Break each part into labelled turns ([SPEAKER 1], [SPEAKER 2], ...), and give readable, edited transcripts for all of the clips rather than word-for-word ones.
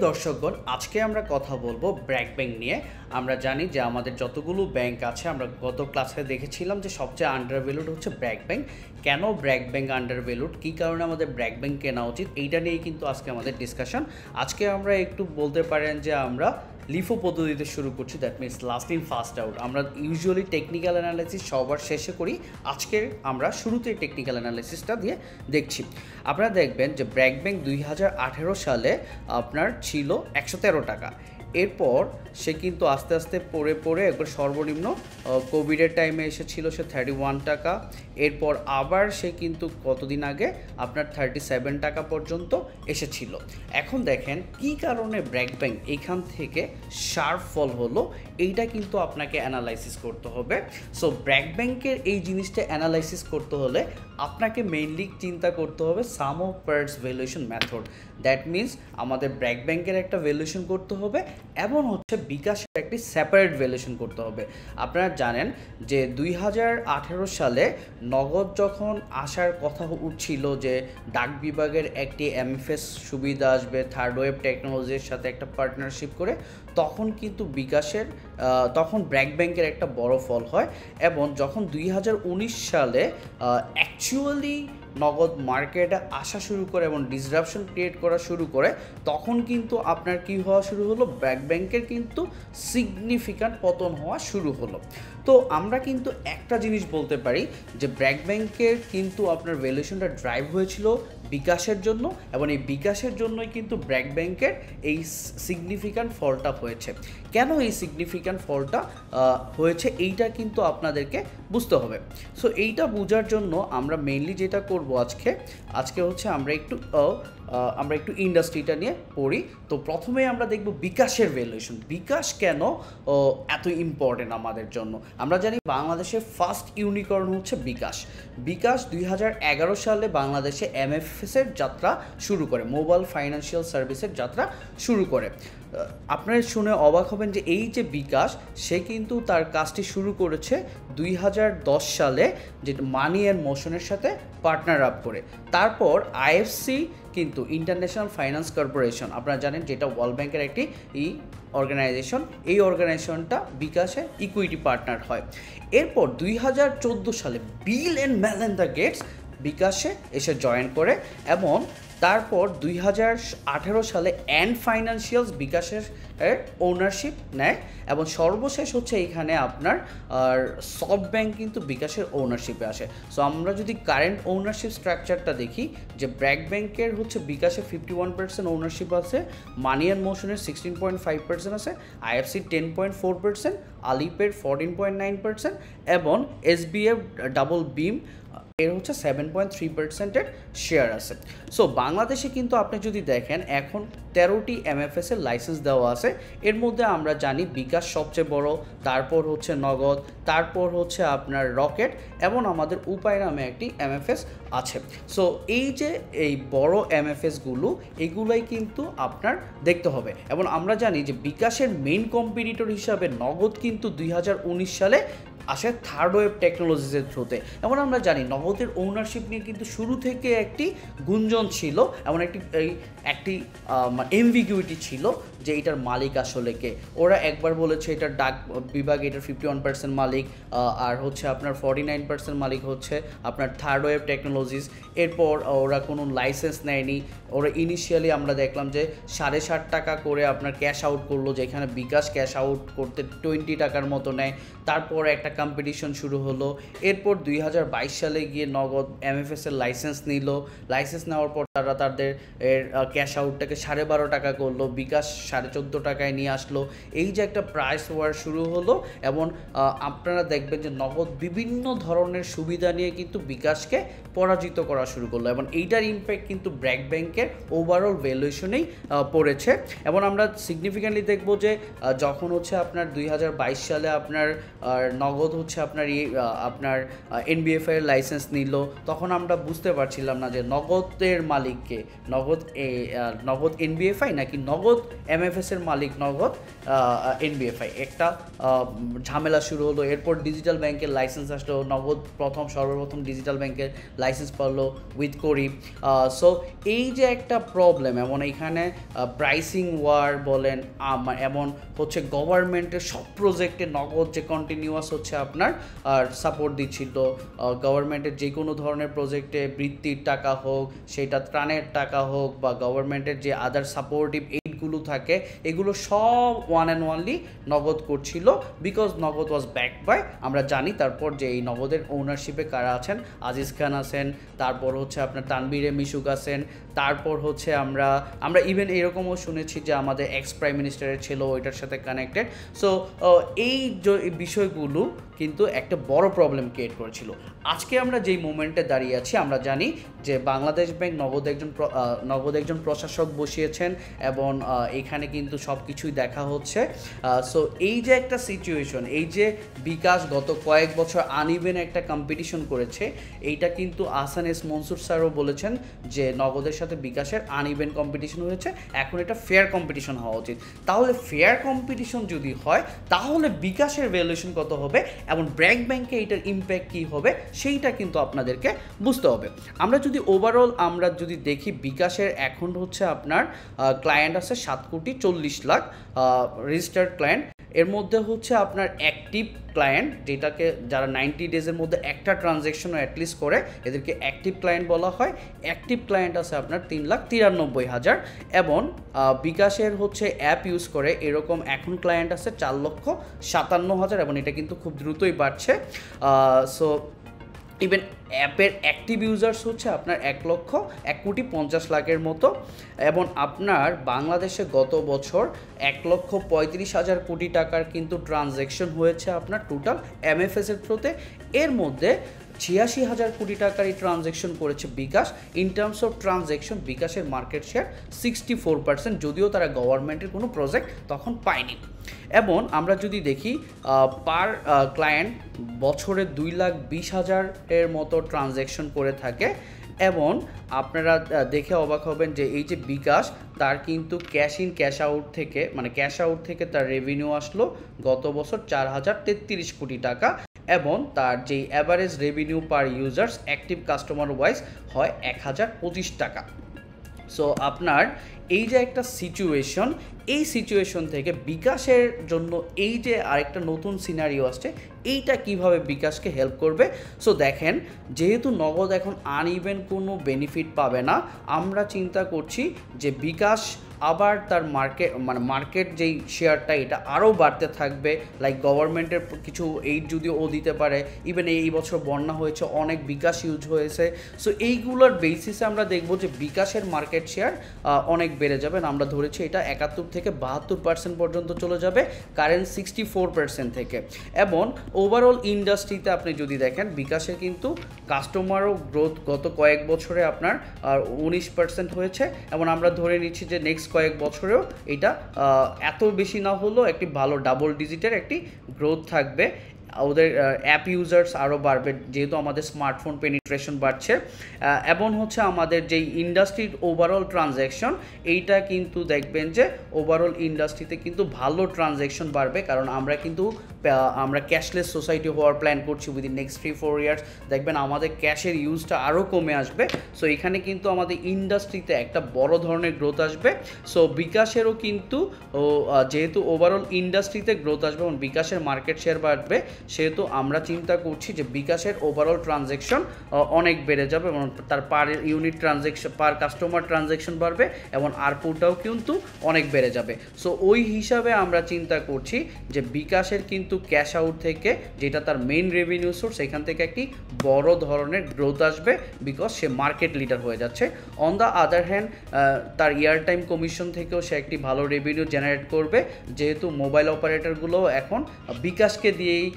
[SPEAKER 1] দর্শকগণ, আজকে আমরা কথা বলবো ব্র্যাক ব্যাংক নিয়ে। আমরা জানি যে আমাদের যতগুলো ব্যাংক আছে, আমরা গত ক্লাসে দেখেছিলাম যে সবচেয়ে আন্ডারভ্যালুড হচ্ছে ব্র্যাক ব্যাংক। কেন ব্র্যাক ব্যাংক আন্ডারভ্যালুড, কী কারণে আমাদের ব্র্যাক ব্যাংক কেনা উচিত, এইটা নিয়েই কিন্তু আজকে আমাদের ডিসকাশন। আজকে আমরা একটু বলতে পারেন যে আমরা লিফো পদ্ধতিতে শুরু করছি, that means last in first out. আমরা ইউজুয়ালি টেকনিক্যাল অ্যানালাইসিস সবার শেষে করি, আজকে আমরা শুরুতে টেকনিক্যাল অ্যানালাইসিসটা দিয়ে দেখছি। আপনারা দেখবেন যে ব্র্যাক ব্যাংক 2018 সালে আপনার ছিল 113 টাকা। এরপর সে কিন্তু আস্তে আস্তে পড়ে একবার সর্বনিম্ন কোভিডের টাইমে এসেছিল সে 31 টাকা। এরপর আবার সে কিন্তু কতদিন আগে আপনার 37 টাকা পর্যন্ত এসেছিল। এখন দেখেন কি কারণে ব্র্যাক ব্যাংক এখান থেকে শার্প ফল হলো, এইটা কিন্তু আপনাকে অ্যানালাইসিস করতে হবে। সো ব্র্যাক ব্যাংকের এই জিনিসটা অ্যানালাইসিস করতে হলে আপনাকে মেইনলি চিন্তা করতে হবে some of parts valuation method. That means আমাদের ব্র্যাক ব্যাংকের একটা ভ্যালুয়েশন করতে হবে এবং হচ্ছে বিকাশের একটি সেপারেট ভ্যালুয়েশন করতে হবে। আপনারা জানেন যে 2018 সালে নগদ যখন আসার কথা উঠছিল যে ডাক বিভাগের একটি এমএফএস সুবিধা আসবে থার্ড ওয়েভ টেকনোলজির সাথে একটা পার্টনারশিপ করে, তখন কিন্তু বিকাশের তখন ব্র্যাক ব্যাংকের একটা বড় ফল হয়। এবং যখন 2019 সালে অ্যাকচুয়ালি নগদ মার্কেটে আসা শুরু করে এবং ডিসরাপশন ক্রিয়েট করা শুরু করে, তখন কিন্তু আপনার কি হওয়া শুরু হলো, ব্র্যাক ব্যাংকের কিন্তু সিগনিফিক্যান্ট পতন হওয়া শুরু হলো। তো আমরা কিন্তু একটা জিনিস বলতে পারি যে ব্র্যাক ব্যাংকের কিন্তু আপনার ভ্যালুয়েশনটা ড্রাইভ হয়েছিল বিকাশের জন্য, এবং এই বিকাশের জন্যই কিন্তু ব্র্যাক ব্যাংকের এই সিগনিফিক্যান্ট ফলটা হয়েছে। কেন এই সিগনিফিক্যান্ট ফলটা হয়েছে এইটা কিন্তু আপনাদেরকে বুঝতে হবে। সো এইটা বোঝার জন্য আমরা মেইনলি যেটা করব আজকে হচ্ছে আমরা একটু ইন্ডাস্ট্রিটা নিয়ে পড়ি। তো প্রথমে আমরা দেখব বিকাশের ভ্যালুয়েশন। বিকাশ কেন এত ইম্পর্টেন্ট আমাদের জন্য। আমরা জানি বাংলাদেশের ফার্স্ট ইউনিকর্ন হচ্ছে বিকাশ। 2011 সালে বাংলাদেশে এমএফএসের যাত্রা শুরু করে, মোবাইল ফাইন্যান্সিয়াল সার্ভিসের যাত্রা শুরু করে। আপনারা শুনে অবাক হবেন যে এই যে বিকাশ, সে কিন্তু তার কাজটি শুরু করেছে 2010 সালে, যেটা মানি অ্যান্ড মোশনের সাথে পার্টনার আপ করে। তারপর আইএফসি কিন্তু ইন্টারন্যাশনাল ফাইন্যান্স কর্পোরেশন, আপনারা জানেন যেটা ওয়ার্ল্ড ব্যাংকের একটি অর্গানাইজেশন, এই অর্গানাইজেশনটা বিকাশে ইকুইটি পার্টনার হয়। এরপর 2014 সালে বিল অ্যান্ড মেলিন্ডা গেটস বিকাশে এসে জয়েন করে, এবং তারপর 2018 সালে অ্যান্ড ফাইন্যান্সিয়ালস বিকাশের ওনারশিপ নেয়, এবং সর্বশেষ হচ্ছে এইখানে আপনার সফট ব্যাংক কিন্তু বিকাশের ওনারশিপে আসে। সো আমরা যদি কারেন্ট ওনারশিপ স্ট্রাকচারটা দেখি, যে ব্র্যাক ব্যাংকের হচ্ছে বিকাশে 51% ওনারশিপ আছে, মানি অ্যান্ড মোশনের 16.5% আছে, আইএফসির 10.4%, আলিপের 14.9%, এবং এসবিএফ ডাবল বিম এর হচ্ছে 7.3% শেয়ার আছে। সো বাংলাদেশে কিন্তু আপনি যদি দেখেন এখন 13টি এমএফএস এর লাইসেন্স দেওয়া আছে। এর মধ্যে আমরা জানি বিকাশ সবচেয়ে বড়, তারপর হচ্ছে নগদ, তারপর হচ্ছে আপনার রকেট, এবং আমাদের উপায় নামে একটি এমএফএস আছে। সো এই যে এই বড় এমএফএসগুলো, এগুলাই কিন্তু আপনার দেখতে হবে। এবং আমরা জানি যে বিকাশের মেইন কম্পিটিটর হিসাবে নগদ কিন্তু 2019 সালে আসে থার্ড ওয়েভ টেকনোলজিসের থ্রুতে। এমন আমরা জানি নগদের ওনারশিপ নিয়ে কিন্তু শুরু থেকে একটি গুঞ্জন ছিল, এমন একটি এমবিগুইটি ছিল যে এটার মালিক আসলে কে। ওরা একবার বলেছে এটার ডাক বিভাগ এটার 51% মালিক, আর হচ্ছে আপনার 49% মালিক হচ্ছে আপনার থার্ড ওয়েভ টেকনোলজিস। এরপর ওরা কোনো লাইসেন্স নেয়নি। ওরা ইনিশিয়ালি আমরা দেখলাম যে 7.5 টাকা করে আপনার ক্যাশ আউট করলো, যেখানে বিকাশ ক্যাশ আউট করতে 20 টাকার মতো নেয়। তারপর একটা কম্পিটিশন শুরু হলো। এরপর 2022 সালে গিয়ে নগদ এমএফএস এর লাইসেন্স নিল। লাইসেন্স নেওয়ার পর তারা তাদের ক্যাশ আউটটাকে 12.5 টাকা করলো, বিকাশ 14.5 টাকায় নিয়ে আসলো। এই যে একটা প্রাইস ওয়ার শুরু হলো, এবং আপনারা দেখবেন যে নগদ বিভিন্ন ধরনের সুবিধা নিয়ে কিন্তু বিকাশকে পরাজিত করা শুরু করলো, এবং এইটার ইম্প্যাক্ট কিন্তু ব্র্যাক ব্যাংকের ওভারঅল ভ্যালুয়েশনেই পড়েছে। এবং আমরা সিগনিফিক্যান্টলি দেখব যে যখন হচ্ছে আপনার 2022 সালে আপনার নগদ নগদ হচ্ছে আপনার আপনার এনবিএফআই এর লাইসেন্স নিল, তখন আমরা বুঝতে পারছিলাম না যে নগদের মালিককে, নগদ এনবিএফআই নাকি নগদ এমএফএস এর মালিক নগদ এনবিএফআই। একটা ঝামেলা শুরু হলো। এরপর ডিজিটাল ব্যাংকের লাইসেন্স আসলো, নগদ সর্বপ্রথম ডিজিটাল ব্যাংকের লাইসেন্স পারলো উইথ করি। সো এই যে একটা প্রবলেম, এমন এখানে প্রাইসিং ওয়ার বলেন, এমন হচ্ছে গভর্নমেন্টের সব প্রজেক্টে নগদ যে কন্টিনিউয়াস হচ্ছে আপনার সাপোর্ট দিচ্ছিল। গভর্নমেন্টের যে কোনো ধরনের প্রজেক্টে বৃত্তির টাকা হোক, সেটা ত্রাণের টাকা হোক, বা গভর্নমেন্টের যে আদার সাপোর্টিভ এইডগুলো থাকে, এগুলো সব ওয়ান অ্যান্ড ওয়ানলি নগদ করছিল, বিকজ নগদ ওয়াজ ব্যাকড বাই, আমরা জানি তারপর যে এই নগদের ওনারশিপে কারা আছেন, আজিজ খান আছেন, তারপর হচ্ছে আপনার তানবীর মিশুক আছেন, তারপর হচ্ছে আমরা ইভেন এরকমও শুনেছি যে আমাদের এক্স প্রাইম মিনিস্টারের ছিল ওইটার সাথে কানেক্টেড। সো এই বিষয়গুলো কিন্তু একটা বড় প্রবলেম ক্রিয়েট করেছিল। আজকে আমরা যেই মোমেন্টে দাঁড়িয়ে আছি, আমরা জানি যে বাংলাদেশ ব্যাংক নগদ একজন প্রশাসক বসিয়েছেন এবং এখানে কিন্তু সব কিছুই দেখা হচ্ছে। সো এই যে একটা সিচুয়েশন, এই যে বিকাশ গত কয়েক বছর আনইভেন একটা কম্পিটিশন করেছে, এইটা কিন্তু আহসান এস মনসুর স্যারও বলেছেন যে নগদের সাথে বিকাশের আনইভেন কম্পিটিশন হয়েছে, এখন এটা ফেয়ার কম্পিটিশন হওয়া উচিত। তাহলে ফেয়ার কম্পিটিশন যদি হয়, তাহলে বিকাশের ভ্যালুয়েশন কত হবে এবং ব্র্যাক ব্যাংকে এটার ইম্প্যাক্ট কী হবে, সেইটা কিন্তু আপনাদেরকে বুঝতে হবে। আমরা যদি ওভারঅল আমরা যদি দেখি, বিকাশের এখন হচ্ছে আপনার ক্লায়েন্ট আছে 7,40,00,000 রেজিস্টার্ড ক্লায়েন্ট। এর মধ্যে হচ্ছে আপনার অ্যাক্টিভ ক্লায়েন্ট, যেটাকে যারা 90 ডেজের মধ্যে একটা ট্রানজ্যাকশনও অ্যাটলিস্ট করে, এদেরকে অ্যাক্টিভ ক্লায়েন্ট বলা হয়। অ্যাক্টিভ ক্লায়েন্ট আছে আপনার 3,93,000 এবং বিকাশের হচ্ছে অ্যাপ ইউজ করে এরকম এখন ক্লায়েন্ট আছে 4,57,000 এবং এটা কিন্তু খুব দ্রুতই বাড়ছে। সো ইভেন অ্যাপের অ্যাক্টিভ ইউজার্স হচ্ছে আপনার 1,50,00,000 মতো। এবং আপনার বাংলাদেশে গত বছর 1,35,000 কোটি টাকার কিন্তু ট্রানজ্যাকশন হয়েছে আপনার টোটাল এমএফএস-এর থ্রুতে। এর মধ্যে 86,000 কোটি টাকার এই ট্রানজ্যাকশন করেছে বিকাশ। ইন টার্মস অফ ট্রানজ্যাকশন বিকাশের মার্কেট শেয়ার 64%, যদিও তারা গভর্নমেন্টের কোনো প্রজেক্ট তখন পায়নি। এবং আমরা যদি দেখি পার ক্লায়েন্ট বছরে 2,20,000 এর মতো ট্রানজ্যাকশন করে থাকে। এবং আপনারা দেখে অবাক হবেন যে এই যে বিকাশ, তার কিন্তু ক্যাশ ইন ক্যাশ আউট থেকে, মানে ক্যাশ আউট থেকে তার রেভিনিউ আসলো গত বছর 4,033 কোটি টাকা এবং তার যেই অ্যাভারেজ রেভিনিউ পার ইউজার্স অ্যাক্টিভ কাস্টমার ওয়াইজ হয় 1,025 টাকা। সো আপনার এই যে একটা সিচুয়েশন, এই সিচুয়েশন থেকে বিকাশের জন্য এই যে আরেকটা নতুন সিনারিও আসছে, এইটা কিভাবে বিকাশকে হেল্প করবে। সো দেখেন, যেহেতু নগদ এখন আনইভেন কোনো বেনিফিট পাবে না, আমরা চিন্তা করছি যে বিকাশ আবার তার মার্কেট যেই শেয়ারটা, এটা আরও বাড়তে থাকবে। লাইক গভর্নমেন্টের কিছু এইড যদিও ও দিতে পারে, ইভেন এই বছর বন্যা হয়েছে, অনেক বিকাশ ইউজ হয়েছে। সো এইগুলোর বেসিসে আমরা দেখব যে বিকাশের মার্কেট শেয়ার অনেক বেড়ে যাবে। আমরা ধরেছি এটা 71 থেকে 72% পর্যন্ত চলে যাবে কারেন্ট 64% থেকে। এবং ওভারঅল ইন্ডাস্ট্রিতে আপনি যদি দেখেন, বিকাশের কিন্তু কাস্টমারও গ্রোথ গত কয়েক বছরে আপনার 19% হয়েছে এবং আমরা ধরে নিচ্ছি যে নেক্সট কয়েক বছরেও এটা এত বেশি না হলেও একটি ভালো ডাবল ডিজিটের একটি গ্রোথ থাকবে। ওদের অ্যাপ ইউজার্স আরও বাড়বে যেহেতু আমাদের স্মার্টফোন পেনিট্রেশন বাড়ছে। এবং হচ্ছে আমাদের যেই ইন্ডাস্ট্রির ওভারঅল ট্রানজ্যাকশন, এইটা কিন্তু দেখবেন যে ওভারঅল ইন্ডাস্ট্রিতে কিন্তু ভালো ট্রানজ্যাকশন বাড়বে, কারণ আমরা ক্যাশলেস সোসাইটি হওয়ার প্ল্যান করছি উইদিন নেক্সট 3-4 ইয়ার্স। দেখবেন আমাদের ক্যাশের ইউজটা আরও কমে আসবে। সো এখানে কিন্তু আমাদের ইন্ডাস্ট্রিতে একটা বড় ধরনের গ্রোথ আসবে। সো বিকাশেরও কিন্তু যেহেতু ওভারঅল ইন্ডাস্ট্রিতে গ্রোথ আসবে এবং বিকাশের মার্কেট শেয়ার বাড়বে, সেহেতু আমরা চিন্তা করছি যে বিকাশের ওভারঅল ট্রানজ্যাকশন অনেক বেড়ে যাবে এবং তার পার ইউনিট ট্রানজ্যাকশন, পার কাস্টমার ট্রানজ্যাকশন বাড়বে এবং আরপুটাও কিন্তু অনেক বেড়ে যাবে। সো ওই হিসাবে আমরা চিন্তা করছি যে বিকাশের কিন্তু ক্যাশ আউট থেকে, যেটা তার মেইন রেভিনিউ সোর্স, এখান থেকে একটি বড় ধরনের গ্রোথ আসবে বিকজ সে মার্কেট লিডার হয়ে যাচ্ছে। অন দ্য আদার হ্যান্ড তার ইয়ার টাইম কমিশন থেকেও সে একটি ভালো রেভিনিউ জেনারেট করবে, যেহেতু মোবাইল অপারেটরগুলো এখন বিকাশকে দিয়েই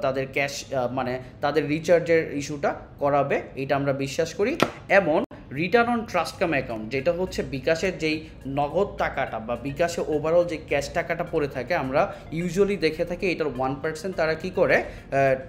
[SPEAKER 1] তাদের ক্যাশ, মানে তাদের রিচার্জের ইস্যুটা করাবে, এটা আমরা বিশ্বাস করি। এবং return on trust cum account, যেটা হচ্ছে বিকাশের যেই নগদ টাকাটা বা বিকাশে ওভারঅল যে ক্যাশ টাকাটা পড়ে থাকে, আমরা ইউজুয়ালি দেখে থাকি এটার 1% তারা কি করে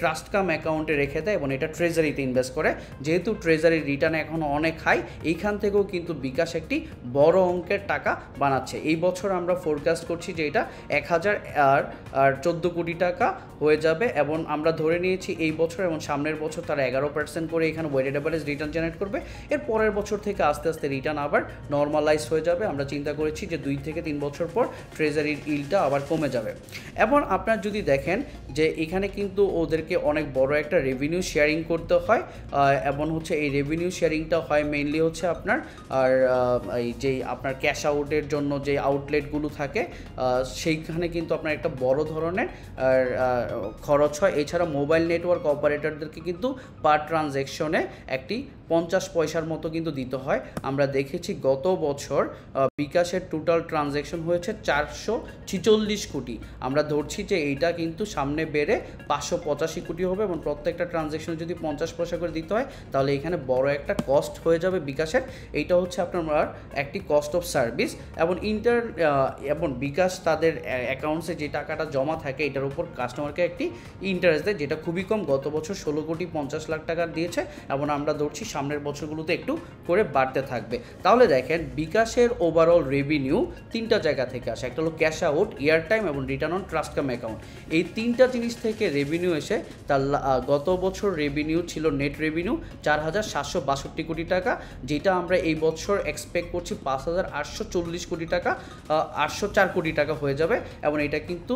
[SPEAKER 1] ট্রাস্ট কাম অ্যাকাউন্টে রেখে দেয় এবং এটা ট্রেজারিতে ইনভেস্ট করে। যেহেতু ট্রেজারির রিটার্ন এখনও অনেক হাই, এইখান থেকেও কিন্তু বিকাশ একটি বড় অঙ্কের টাকা বানাচ্ছে। এই বছর আমরা ফোরকাস্ট করছি যে এটা 1014 কোটি টাকা হয়ে যাবে, এবং আমরা ধরে নিয়েছি এই বছর এবং সামনের বছর তারা 11% করে এখানে ওয়েটেড অ্যাভারেজ রিটার্ন জেনারেট করবে। এর পরের বছর থেকে আস্তে আস্তে রিটার্ন আবার নর্মালাইজ হয়ে যাবে। আমরা চিন্তা করেছি যে 2 থেকে 3 বছর পর ট্রেজারির ইলটা আবার কমে যাবে। এবং আপনার যদি দেখেন যে এখানে কিন্তু ওদেরকে অনেক বড় একটা রেভিনিউ শেয়ারিং করতে হয়, এবং হচ্ছে এই রেভিনিউ শেয়ারিংটা হয় মেইনলি হচ্ছে আপনার আর এই যে আপনার ক্যাশ আউটের জন্য যে আউটলেটগুলো থাকে সেইখানে কিন্তু আপনার একটা বড় ধরনের খরচ হয়। এছাড়া মোবাইল নেটওয়ার্ক অপারেটরদেরকে কিন্তু পার ট্রানজ্যাকশনে একটি 50 পয়সার মতো কিন্তু দিতে হয়। আমরা দেখেছি গত বছর বিকাশের টোটাল ট্রানজ্যাকশন হয়েছে 446 কোটি। আমরা ধরছি যে এইটা কিন্তু সামনে বেড়ে 585 কোটি হবে, এবং প্রত্যেকটা ট্রানজ্যাকশনে যদি 50 পয়সা করে দিতে হয় তাহলে এখানে বড় একটা কস্ট হয়ে যাবে বিকাশের। এইটা হচ্ছে আপনার একটি কস্ট অফ সার্ভিস। এবং বিকাশ তাদের অ্যাকাউন্টসে যে টাকাটা জমা থাকে এটার উপর কাস্টমারকে একটি ইন্টারেস্ট দেয়, যেটা খুবই কম। গত বছর 16 কোটি 50 লাখ টাকা দিয়েছে, এবং আমরা ধরছি সামনের বছরগুলোতে একটু করে বাড়তে থাকবে। তাহলে দেখেন বিকাশের ওভারঅল রেভিনিউ 3টা জায়গা থেকে আসে। একটা হলো ক্যাশ আউট, এয়ারটাইম এবং return on trust cum account. এই 3টা জিনিস থেকে রেভিনিউ এসে তার গত বছর রেভিনিউ ছিল নেট রেভিনিউ 4762 কোটি টাকা, যেটা আমরা এই বছর এক্সপেক্ট করছি 5840 কোটি টাকা, 804 কোটি টাকা হয়ে যাবে, এবং এটা কিন্তু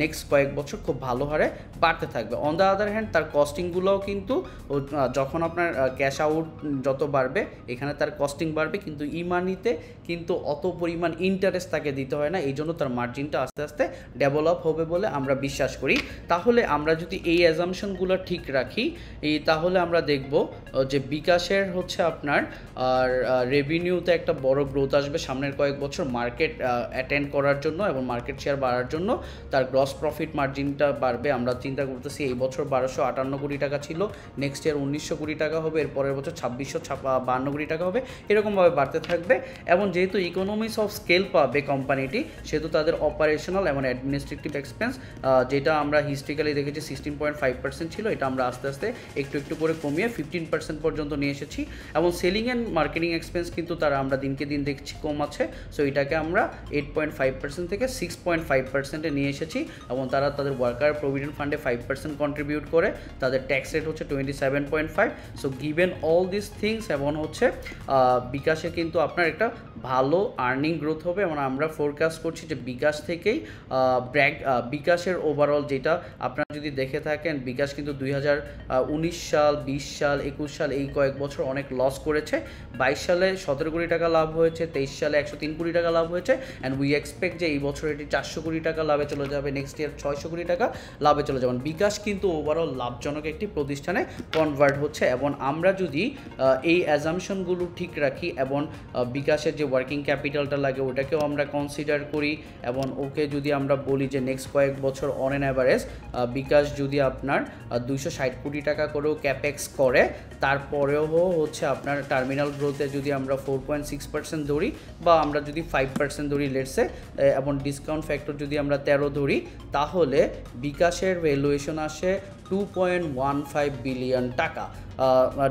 [SPEAKER 1] নেক্সট কয়েক বছর খুব ভালো হারে বাড়তে থাকবে। অন দ্য আদার হ্যান্ড তার কস্টিংগুলোও কিন্তু যখন আপনার ক্যাশ আউট যত বাড়বে এখানে তার কস্টিং বাড়বে, কিন্তু ইমানিতে কিন্তু অত পরিমাণ ইন্টারেস্ট তাকে দিতে হয় না, এই জন্য তার মার্জিনটা আস্তে আস্তে ডেভেলপ হবে বলে আমরা বিশ্বাস করি। তাহলে আমরা যদি এই অ্যাজামশনগুলো ঠিক রাখি তাহলে আমরা দেখব যে বিকাশের হচ্ছে আপনার আর রেভিনিউতে একটা বড় গ্রোথ আসবে সামনের কয়েক বছর মার্কেট অ্যাটেন্ড করার জন্য এবং মার্কেট শেয়ার বাড়ার জন্য। তার গ্রস প্রফিট মার্জিনটা বাড়বে। আমরা চিন্তা করতেছি এই বছর 1258 কোটি টাকা ছিল, নেক্সট ইয়ার 1900 কোটি টাকা হবে, এর পরের বছর 2652 কোটি টাকা হবে, এরকমভাবে বাড়তে থাকবে। এবং যেহেতু ইকোনমিক্স অফ স্কেল পাবে কোম্পানিটি, সেহেতু তাদের অপারেশনাল এবং অ্যাডমিনিস্ট্রেটিভ এক্সপেন্স, যেটা আমরা হিস্ট্রিক্যালি দেখেছি 16.5% ছিল, এটা আমরা আস্তে আস্তে একটু একটু করে কমিয়ে 15% পর্যন্ত নিয়ে এসেছি। এবং সেলিং অ্যান্ড মার্কেটিং এক্সপেন্স কিন্তু তারা আমরা দিনকে দিন দেখছি কম আছে, সো এটাকে আমরা 8.5% থেকে 6.5%-এ নিয়ে এসেছি। এবং তারা তাদের ওয়ার্কার প্রভিডেন্ট ফান্ডে 5% কন্ট্রিবিউট করে, তাদের ট্যাক্স রেট হচ্ছে 27.5। So given all this things এবং হচ্ছে বিকাশে কিন্তু আপনার একটা ভালো আর্নিং গ্রোথ হবে, এবং আমরা ফোরকাস্ট করছি যে বিকাশ থেকেই বিকাশের ওভারঅল যেটা আপনারা যদি দেখে থাকেন, বিকাশ কিন্তু 2019 সাল, 20 সাল, 21 সাল এই কয়েক বছর অনেক লস করেছে। 22 সালে 17 কোটি টাকা লাভ হয়েছে, 23 সালে 103 কোটি টাকা লাভ হয়েছে, অ্যান্ড উই এক্সপেক্ট যে এই বছর এটি 400 কোটি টাকা লাভে চলে যাবে, নেক্সট ইয়ার 600 কোটি টাকা লাভে চলে যাবেন। বিকাশ কিন্তু ওভারঅল লাভজনক একটি প্রতিষ্ঠানে কনভার্ট হচ্ছে। এবং আমরা যদি এই অ্যাজামশনগুলো ঠিক রাখি এবং বিকাশের যে ওয়ার্কিং ক্যাপিটালটা লাগে ওটাকেও আমরা কনসিডার করি, এবং ওকে যদি আমরা বলি যে নেক্সট কয়েক বছর অন অ্যান অ্যাভারেজ বিকাশ যদি আপনার 260 কোটি টাকা করেও ক্যাপেক্স করে, তারপরেও হচ্ছে আপনার টার্মিনাল গ্রোথে যদি আমরা 4.6% ধরি বা আমরা যদি 5% ধরি লেটসে, এবং ডিসকাউন্ট ফ্যাক্টর যদি আমরা 13 ধরি, তাহলে বিকাশের ভ্যালুয়েশন আসে 2.15 বিলিয়ন টাকা।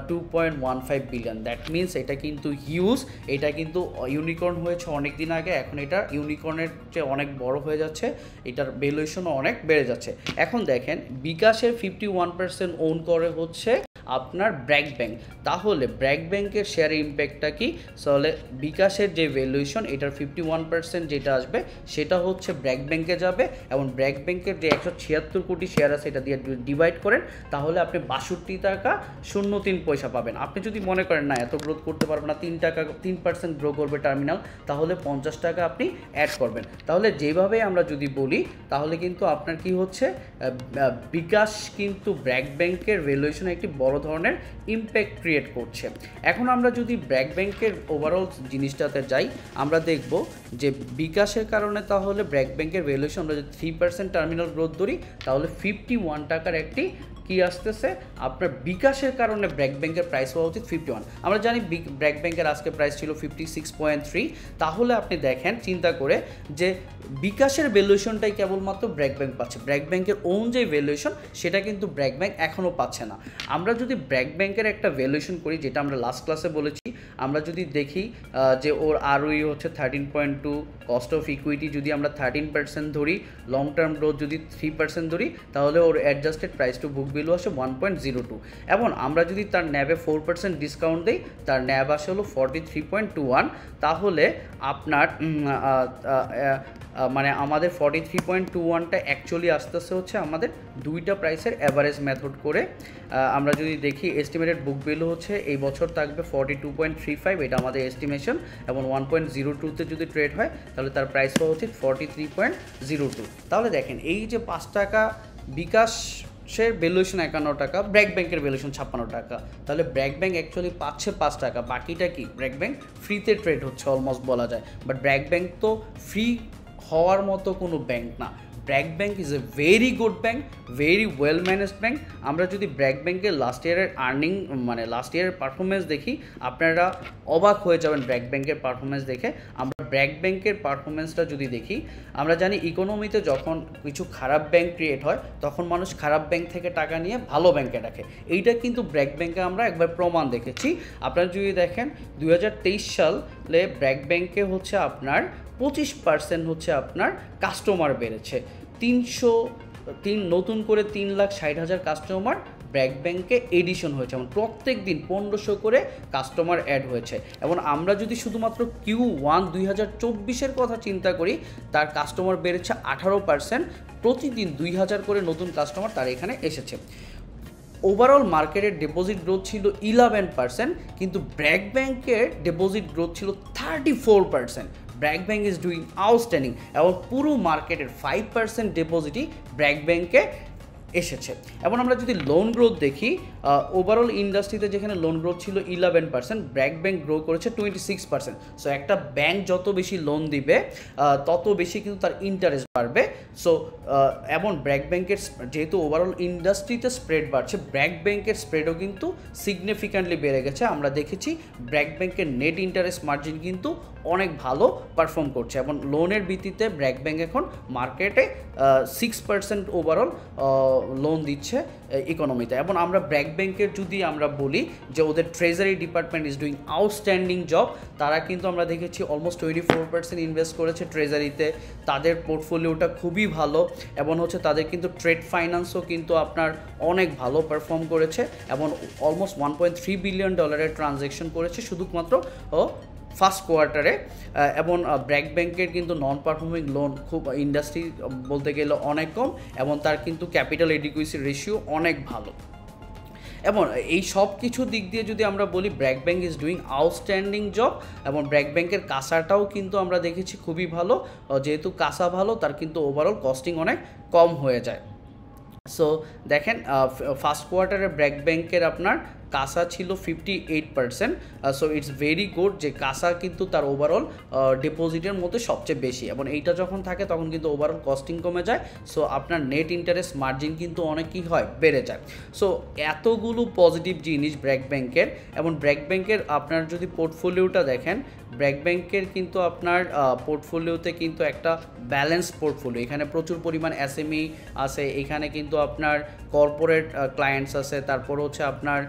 [SPEAKER 1] 2.15 বিলিয়ন, দ্যাট মিনস এটা কিন্তু হিউজ। এটা কিন্তু ইউনিকর্ন হয়েছে অনেক দিন আগে, এখন এটা ইউনিকর্নের চেয়ে অনেক বড় হয়ে যাচ্ছে, এটার ভ্যালুয়েশনও অনেক বেড়ে যাচ্ছে। এখন দেখেন বিকাশের 51% ওন করে হচ্ছে আপনার ব্র্যাক ব্যাংক। তাহলে ব্র্যাক ব্যাংকের শেয়ারের ইম্প্যাক্টটা কি? তাহলে বিকাশের যে ভ্যালুয়েশন এটার 51% যেটা আসবে সেটা হচ্ছে ব্র্যাক ব্যাংকে যাবে, এবং ব্র্যাক ব্যাংকের যে 176 কোটি শেয়ার আছে এটা দিয়ে ডিভাইড করেন, তাহলে আপনি 62 টাকা 03 পয়সা পাবেন। আপনি যদি মনে করেন না এত গ্রোথ করতে পারবেন না, 3% গ্রো করবে টার্মিনাল, তাহলে 50 টাকা আপনি অ্যাড করবেন। তাহলে যেভাবে আমরা যদি বলি তাহলে কিন্তু আপনার কি হচ্ছে, বিকাশ কিন্তু ব্র্যাক ব্যাংকের ভ্যালুয়েশনে একটি বড় বড় ধরনের ইম্প্যাক্ট ক্রিয়েট করছে। এখন আমরা যদি ব্র্যাক ব্যাংকের ওভারঅল জিনিসটাতে যাই, আমরা দেখব যে বিকাশের কারণে তাহলে ব্র্যাক ব্যাংকের ভ্যালুয়েশন আমরা যদি 3% টার্মিনাল গ্রোথ ধরি তাহলে 51 টাকার একটি কি আসতেছে আপনার বিকাশের কারণে ব্র্যাক ব্যাংকের প্রাইস হওয়া উচিত 51। আমরা জানি ব্র্যাক ব্যাংকের আজকে প্রাইস ছিল 56.3। তাহলে আপনি দেখেন চিন্তা করে যে বিকাশের ভ্যালুয়েশনটাই কেবলমাত্র ব্র্যাক ব্যাংক পাচ্ছে, ব্র্যাক ব্যাংকের ওন যে ভ্যালুয়েশন সেটা কিন্তু ব্র্যাক ব্যাংক এখনও পাচ্ছে না। আমরা যদি ব্র্যাক ব্যাংকের একটা ভ্যালুয়েশন করি, যেটা আমরা লাস্ট ক্লাসে বলেছি, আমরা যদি দেখি যে ওর ROE হচ্ছে 13.2, কস্ট অফ ইকুইটি যদি আমরা 13% ধরি, লং টার্ম গ্রোথ যদি 3% ধরি, তাহলে ওর adjusted price to book value আসে 1.02। এবং আমরা যদি তার ন্যাবে 4% ডিসকাউন্ট দিই, তার ন্যাব আসে হলো 43.21। তাহলে আপনার মানে আমাদের 43.21টা অ্যাকচুয়ালি আসতেছে হচ্ছে আমাদের দুইটা প্রাইসের অ্যাভারেজ মেথড করে। আমরা যদি দেখি এস্টিমেটেড বুক ভ্যালু হচ্ছে এই বছর থাকবে 42.35, এটা আমাদের এস্টিমেশন, এবং 1.02তে যদি ট্রেড হয় তাহলে তার প্রাইস হওয়া উচিত 43.02। তাহলে দেখেন এই যে 5 টাকা বিকাশের ভ্যালুয়েশন 51 টাকা, ব্র্যাক ব্যাংকের ভ্যালুয়েশন 56 টাকা, তাহলে ব্র্যাক ব্যাংক অ্যাকচুয়ালি পাচ্ছে 5 টাকা, বাকিটা কি ব্র্যাক ব্যাংক ফ্রিতে ট্রেড হচ্ছে অলমোস্ট বলা যায়। বাট ব্র্যাক ব্যাংক তো ফ্রি হওয়ার মতো কোনো ব্যাংক না। BRAC bank is a very good bank, very well managed bank. আমরা যদি ব্র্যাক ব্যাংকের লাস্ট ইয়ারের মানে লাস্ট ইয়ারের পারফরমেন্স দেখি, আপনারা অবাক হয়ে যাবেন ব্র্যাক ব্যাংকের পারফরমেন্স দেখে। আমরা ব্র্যাক ব্যাংকের পারফরমেন্সটা যদি দেখি, আমরা জানি ইকোনমিতে যখন কিছু খারাপ ব্যাংক ক্রিয়েট হয় তখন মানুষ খারাপ ব্যাংক থেকে টাকা নিয়ে ভালো ব্যাংকে রাখে। এইটা কিন্তু ব্র্যাক ব্যাংকে আমরা একবার প্রমাণ দেখেছি। আপনারা যদি দেখেন 2023 সালে ব্র্যাক ব্যাংকে হচ্ছে আপনার 25% হচ্ছে আপনার কাস্টমার বেড়েছে, নতুন করে 3,60,000 কাস্টমার ব্র্যাক ব্যাংকে এডিশন হয়েছে, এবং প্রত্যেক দিন 1500 করে কাস্টমার অ্যাড হয়েছে। এবং আমরা যদি শুধুমাত্র Q1 2024-এর কথা চিন্তা করি, তার কাস্টমার বেড়েছে 18%, প্রতিদিন 2000 করে নতুন কাস্টমার তার এখানে এসেছে। ওভারঅল মার্কেটের ডিপোজিট গ্রোথ ছিল 11%, কিন্তু ব্র্যাক ব্যাংকের ডিপোজিট গ্রোথ ছিল 34%। BRAC bank is doing outstanding, এবং পুরো মার্কেটের 5% ডিপোজিটই ব্র্যাক ব্যাংকে এসেছে। এবং আমরা যদি লোন গ্রোথ দেখি, ওভারঅল ইন্ডাস্ট্রিতে যেখানে লোন গ্রোথ ছিল 11%, ব্র্যাক ব্যাংক গ্রো করেছে 26%। সো একটা ব্যাংক যত বেশি লোন দিবে তত বেশি কিন্তু তার ইন্টারেস্ট বাড়বে। সো এবং ব্র্যাক ব্যাংকের যেহেতু ওভারঅল ইন্ডাস্ট্রিতে স্প্রেড বাড়ছে, ব্র্যাক ব্যাংকের স্প্রেডও কিন্তু সিগনিফিক্যান্টলি বেড়ে গেছে। আমরা দেখেছি ব্র্যাক ব্যাংকের নেট ইন্টারেস্ট মার্জিন কিন্তু অনেক ভালো পারফর্ম করছে, এবং লোনের ভিত্তিতে ব্র্যাক ব্যাংক এখন মার্কেটে 6% ওভারঅল লোন দিচ্ছে ইকোনমিতে। এবং আমরা ব্র্যাক ব্যাংকের যদি আমরা বলি যে ওদের treasury department is doing outstanding job, তারা কিন্তু আমরা দেখেছি অলমোস্ট 24% ইনভেস্ট করেছে ট্রেজারিতে, তাদের পোর্টফোলিওটা খুবই ভালো, এবং হচ্ছে তাদের কিন্তু ট্রেড ফাইন্যান্সও কিন্তু আপনার অনেক ভালো পারফর্ম করেছে, এবং অলমোস্ট $1.3 বিলিয়ন ট্রানজ্যাকশন করেছে শুধুমাত্র ফার্স্ট কোয়ার্টারে। এবং ব্র্যাক ব্যাংকের কিন্তু নন পারফর্মিং লোন খুব ইন্ডাস্ট্রি বলতে গেলে অনেক কম, এবং তার কিন্তু ক্যাপিটাল এডিকুয়েসি রেশিও অনেক ভালো। এবং এই সব কিছু দিক দিয়ে যদি আমরা বলি, BRAC bank is doing outstanding job. এবং ব্র্যাক ব্যাংকের কাসাটাও কিন্তু আমরা দেখেছি খুবই ভালো, যেহেতু কাসা ভালো তার কিন্তু ওভারঅল কস্টিং অনেক কম হয়ে যায়। সো দেখেন ফার্স্ট কোয়ার্টারে ব্র্যাক ব্যাংকের আপনার কাসা ছিল 58%। সো ইটস ভেরি গুড যে কাসা কিন্তু তার ওভারঅল ডিপোজিটের মধ্যে সবচেয়ে বেশি, এবং এইটা যখন থাকে তখন কিন্তু ওভারঅল কস্টিং কমে যায়। সো আপনার নেট ইন্টারেস্ট মার্জিন কিন্তু অনেক কী হয়, বেড়ে যায়। সো এতগুলো পজিটিভ জিনিস ব্র্যাক ব্যাংকের। এবং ব্র্যাক ব্যাংকের আপনার যদি পোর্টফোলিওটা দেখেন, ব্র্যাক ব্যাংকের কিন্তু আপনার পোর্টফোলিওতে কিন্তু একটা ব্যালেন্স পোর্টফোলিও, এখানে প্রচুর পরিমাণ SME আছে, এখানে কিন্তু আপনার কর্পোরেট ক্লায়েন্টস আছে, তারপর হচ্ছে আপনার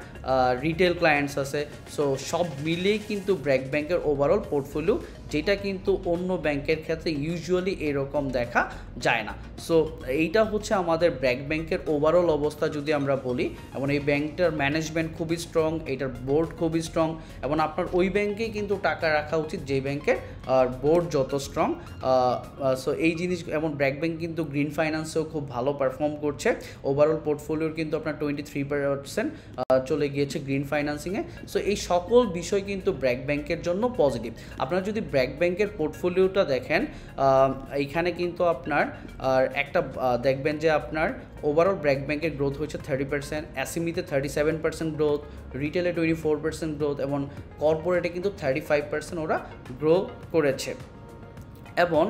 [SPEAKER 1] রিটেল ক্লায়েন্টস আছে। সো সব মিলেই কিন্তু ব্র্যাক ব্যাংকের ওভারঅল পোর্টফোলিও, যেটা কিন্তু অন্য ব্যাংকের ক্ষেত্রে ইউজুয়ালি এরকম দেখা যায় না। সো এইটা হচ্ছে আমাদের ব্র্যাক ব্যাংকের ওভারঅল অবস্থা যদি আমরা বলি। এবং এই ব্যাংকটার ম্যানেজমেন্ট খুবই স্ট্রং, এটার বোর্ড খুবই স্ট্রং, এবং আপনার ওই ব্যাংকেই কিন্তু টাকা রাখা উচিত যে ব্যাংকের বোর্ড যত স্ট্রং। সো এই জিনিস, এবং ব্র্যাক ব্যাংক কিন্তু গ্রিন ফাইন্যান্সেও খুব ভালো পারফর্ম করছে। ওভারঅল পোর্টফোলিওর কিন্তু আপনার 23% চলে গিয়েছে গ্রিন ফাইন্যান্সিংয়ে। সো এই সকল বিষয় কিন্তু ব্র্যাক ব্যাংকের জন্য পজিটিভ। আপনারা যদি ব্র্যাক ব্র্যাক ব্যাংকের পোর্টফোলিওটা দেখেন, এইখানে কিন্তু আপনার একটা দেখবেন যে আপনার ওভারঅল ব্র্যাক ব্যাংকের গ্রোথ হয়েছে 30%, এসএমইতে 37% গ্রোথ, রিটেলে 24% গ্রোথ এবং কর্পোরেটে কিন্তু 35% ওরা গ্রো করেছে। এবং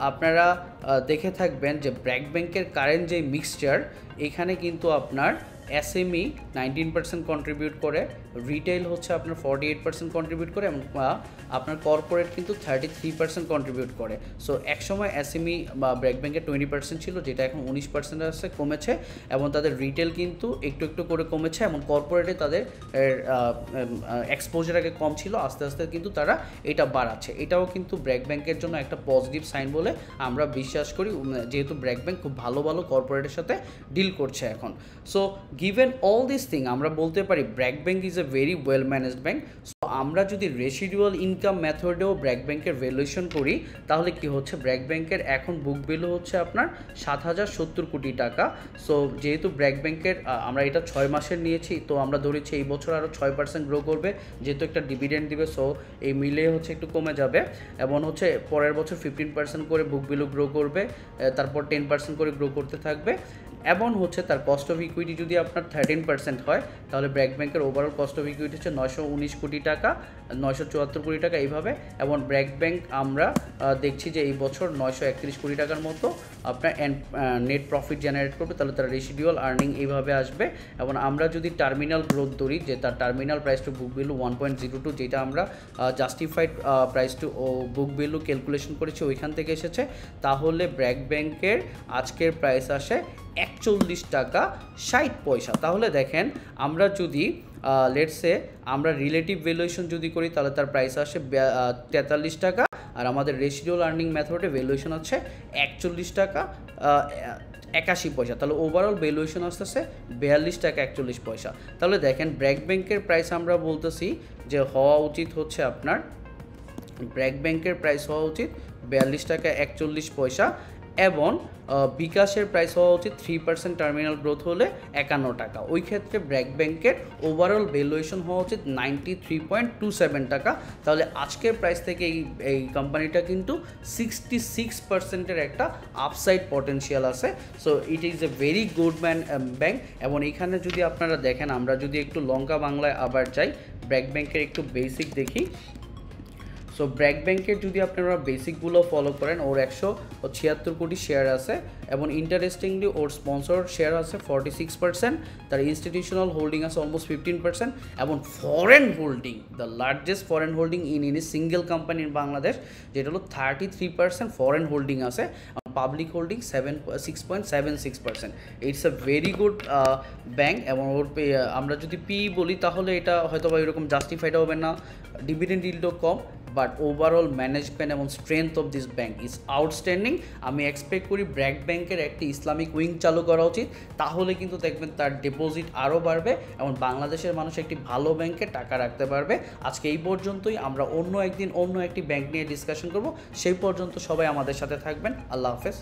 [SPEAKER 1] আপনারা দেখে থাকবেন যে ব্র্যাক ব্যাংকের কারেন্ট যে মিক্সচার, এখানে কিন্তু আপনার এসএমই 19% কন্ট্রিবিউট করে, রিটেল হচ্ছে আপনার 48% কন্ট্রিবিউট করে এবং আপনার কর্পোরেট কিন্তু 33% কন্ট্রিবিউট করে। সো একসময় এসএমই বা ব্র্যাক ব্যাংকের 20% ছিল, যেটা এখন 19% আসছে, কমেছে, এবং তাদের রিটেল কিন্তু একটু একটু করে কমেছে এবং কর্পোরেটে তাদের এক্সপোজার আগে কম ছিল, আস্তে আস্তে কিন্তু তারা এটা বাড়াচ্ছে। এটাও কিন্তু ব্র্যাক ব্যাংকের জন্য একটা পজিটিভ সাইন বলে আমরা বিশ্বাস করি, যেহেতু ব্র্যাক ব্যাংক খুব ভালো ভালো কর্পোরেটের সাথে ডিল করছে এখন। So given all this thing আমরা বলতে পারি BRAC bank is a very well managed bank. So আমরা যদি রেসিডুয়াল ইনকাম মেথডেও ব্র্যাক ব্যাংকের ভ্যালুয়েশন করি, তাহলে কি হচ্ছে, ব্র্যাক ব্যাংকের এখন বুক ভ্যালু হচ্ছে আপনার 7,070 কোটি টাকা। সো যেহেতু ব্র্যাক ব্যাংকের আমরা এটা 6 মাসের নিয়েছি, তো আমরা ধরেছি এই বছর আরও 6% গ্রো করবে, যেহেতু একটা ডিভিডেন্ড দিবে, সো এই মিলে হচ্ছে একটু কমে যাবে, এবং হচ্ছে পরের বছর 15% করে বুক ভ্যালু গ্রো করবে, তারপর 10% করে গ্রো করতে থাকবে। এবং হচ্ছে তার কস্ট অফ ইকুইটি যদি আপনার 13% হয়, তাহলে ব্র্যাক ব্যাংকের ওভারঅল কস্ট অফ ইকুইটি হচ্ছে 919 কোটি টাকা, 974 কোটি টাকা এইভাবে। এবং ব্র্যাক ব্যাংক আমরা দেখছি যে এই বছর 931 কোটি টাকার মতো আপনার নেট প্রফিট জেনারেট করবে, তাহলে তার রেসিডুয়াল আর্নিং এইভাবে আসবে। এবং আমরা যদি টার্মিনাল গ্রোথ ধরি, যে তার terminal price to book value 1.02, যেটা আমরা justified price to book value calculation করেছি, ওইখান থেকে এসেছে, তাহলে ব্র্যাক ব্যাংকের আজকের প্রাইস আসে 41 টাকা 60 পয়সা। তাহলে দেখেন, আমরা যদি লেটসে আমরা রিলেটিভ ভ্যালুয়েশন যদি করি, তাহলে তার প্রাইস আসে 43 টাকা, আর আমাদের রেসিডুয়াল আর্নিং মেথডে ভ্যালুয়েশন হচ্ছে 41 টাকা 81 পয়সা। তাহলে ওভারঅল ভ্যালুয়েশন আসতেছে 42 টাকা 41 পয়সা। তাহলে দেখেন, ব্র্যাক ব্যাংকের প্রাইস আমরা বলতেছি যে হওয়া উচিত হচ্ছে আপনার, ব্র্যাক ব্যাংকের প্রাইস হওয়া উচিত 42 টাকা 41 পয়সা, এবং বিকাশের প্রাইস হওয়া উচিত 3% টার্মিনাল গ্রোথ হলে 51 টাকা। ওই ক্ষেত্রে ব্র্যাক ব্যাংকের ওভারঅল ভ্যালুয়েশন হওয়া উচিত 93.27 টাকা। তাহলে আজকের প্রাইস থেকে এই কোম্পানিটা কিন্তু 66%-এর একটা আপসাইড পটেনশিয়াল আছে। So it is a very good bank. এবং এইখানে যদি আপনারা দেখেন, আমরা যদি একটু লঙ্কা বাংলায় আবার যাই, ব্র্যাক ব্যাংকের একটু বেসিক দেখি। সো ব্র্যাক ব্যাংকের যদি আপনারা বেসিকগুলো ফলো করেন, ওর 176 কোটি শেয়ার আছে, এবং ইন্টারেস্টিংলি ওর স্পন্সর শেয়ার আছে 46%, তার ইনস্টিটিউশনাল হোল্ডিং আছে অলমোস্ট 15%, এবং foreign holding, the largest foreign holding in any single company in Bangladesh, যেটা হলো 33% ফরেন হোল্ডিং আছে, public holding 6.76%। It's a very good bank. এবং ওর আমরা যদি পি বলি, তাহলে এটা হয়তো বা এরকম জাস্টিফাইড হবে না, ডিভিডেন্ড ইল্ডও কম, বাট ওভারঅল ম্যানেজমেন্ট এবং strength of this bank is outstanding. আমি এক্সপেক্ট করি ব্র্যাক ব্যাংকের একটি ইসলামিক উইং চালু করা উচিত, তাহলে কিন্তু দেখবেন তার ডিপোজিট আরও বাড়বে এবং বাংলাদেশের মানুষ একটি ভালো ব্যাংকে টাকা রাখতে পারবে। আজকে এই পর্যন্তই, আমরা অন্য একদিন অন্য একটি ব্যাংক নিয়ে ডিসকাশন করব। সেই পর্যন্ত সবাই আমাদের সাথে থাকবেন। আল্লাহ হাফেজ।